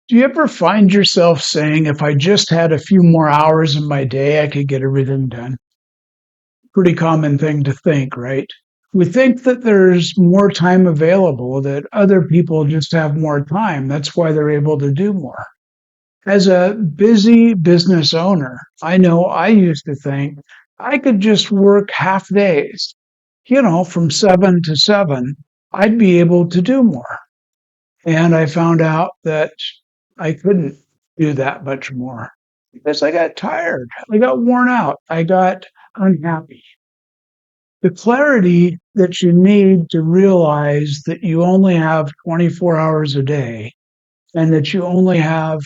Do you ever find yourself saying, if I just had a few more hours in my day, I could get everything done? Pretty common thing to think, right? We think that there's more time available, that other people just have more time. That's why they're able to do more. As a busy business owner, I know I used to think I could just work half days, from 7 to 7. I'd be able to do more. And I found out that I couldn't do that much more because I got tired. I got worn out. I got unhappy. The clarity that you need to realize that you only have 24 hours a day and that you only have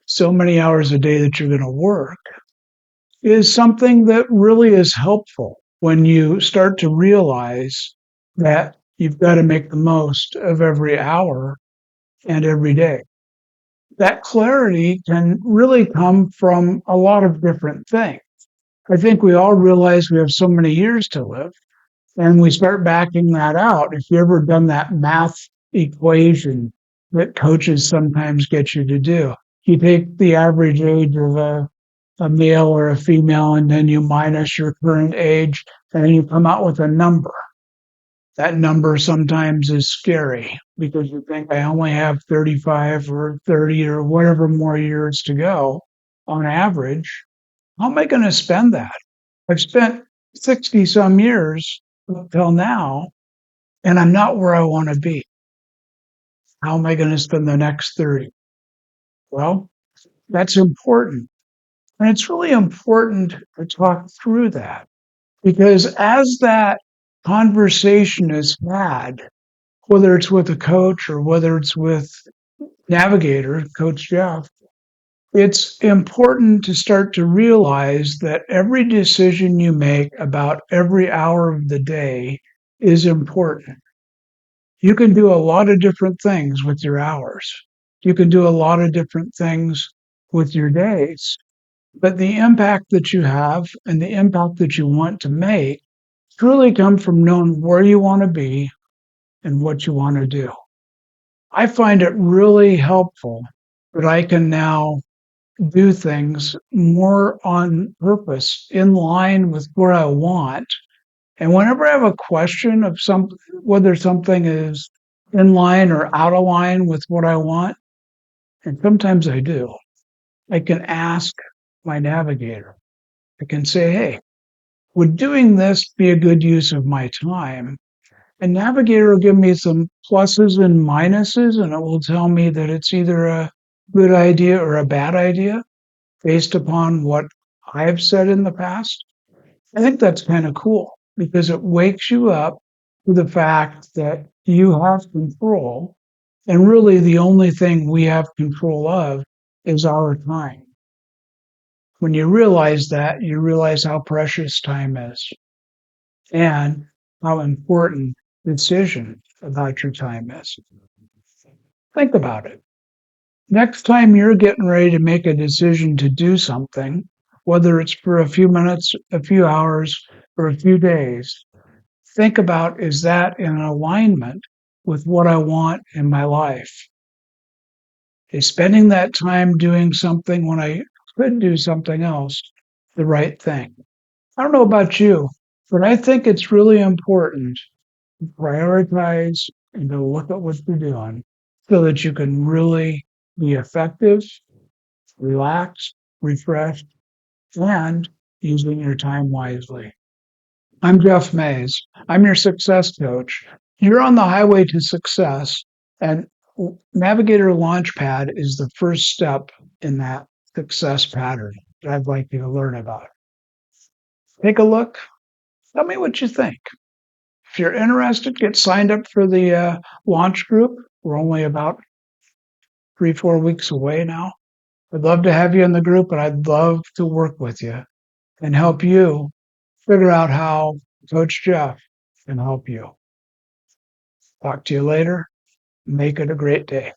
so many hours a day that you're going to work is something that really is helpful when you start to realize that you've got to make the most of every hour and every day. That clarity can really come from a lot of different things. I think we all realize we have so many years to live, and we start backing that out. If you ever done that math equation that coaches sometimes get you to do, you take the average age of a male or a female, and then you minus your current age, and then you come out with a number. That number sometimes is scary because you think I only have 35 or 30 or whatever more years to go on average. How am I going to spend that? I've spent 60 some years up till now, and I'm not where I want to be. How am I going to spend the next 30? Well, that's important. And it's really important to talk through that because as that conversation is had, whether it's with a coach or whether it's with Navigator, Coach Jeff, it's important to start to realize that every decision you make about every hour of the day is important. You can do a lot of different things with your hours. You can do a lot of different things with your days. But the impact that you have and the impact that you want to make truly come from knowing where you want to be and what you want to do. I find it really helpful that I can now do things more on purpose, in line with where I want. And whenever I have a question of whether something is in line or out of line with what I want, and sometimes I do, I can ask my navigator. I can say, hey, would doing this be a good use of my time? And Navigator will give me some pluses and minuses, and it will tell me that it's either a good idea or a bad idea based upon what I've said in the past. I think that's kind of cool because it wakes you up to the fact that you have control. And really, the only thing we have control of is our time. When you realize that, you realize how precious time is and how important decision about your time is. Think about it. Next time you're getting ready to make a decision to do something, whether it's for a few minutes, a few hours, or a few days, think about, is that in alignment with what I want in my life? Is spending that time doing something when I could do something else the right thing? I don't know about you, but I think it's really important to prioritize and to look at what you're doing so that you can really be effective, relaxed, refreshed, and using your time wisely. I'm Jeff Mays. I'm your success coach. You're on the highway to success, and Navigator Launchpad is the first step in that success pattern that I'd like you to learn about. Take a look. Tell me what you think. If you're interested, get signed up for the launch group. We're only about 3, 4 weeks away now. I'd love to have you in the group, and I'd love to work with you and help you figure out how Coach Jeff can help you. Talk to you later. Make it a great day.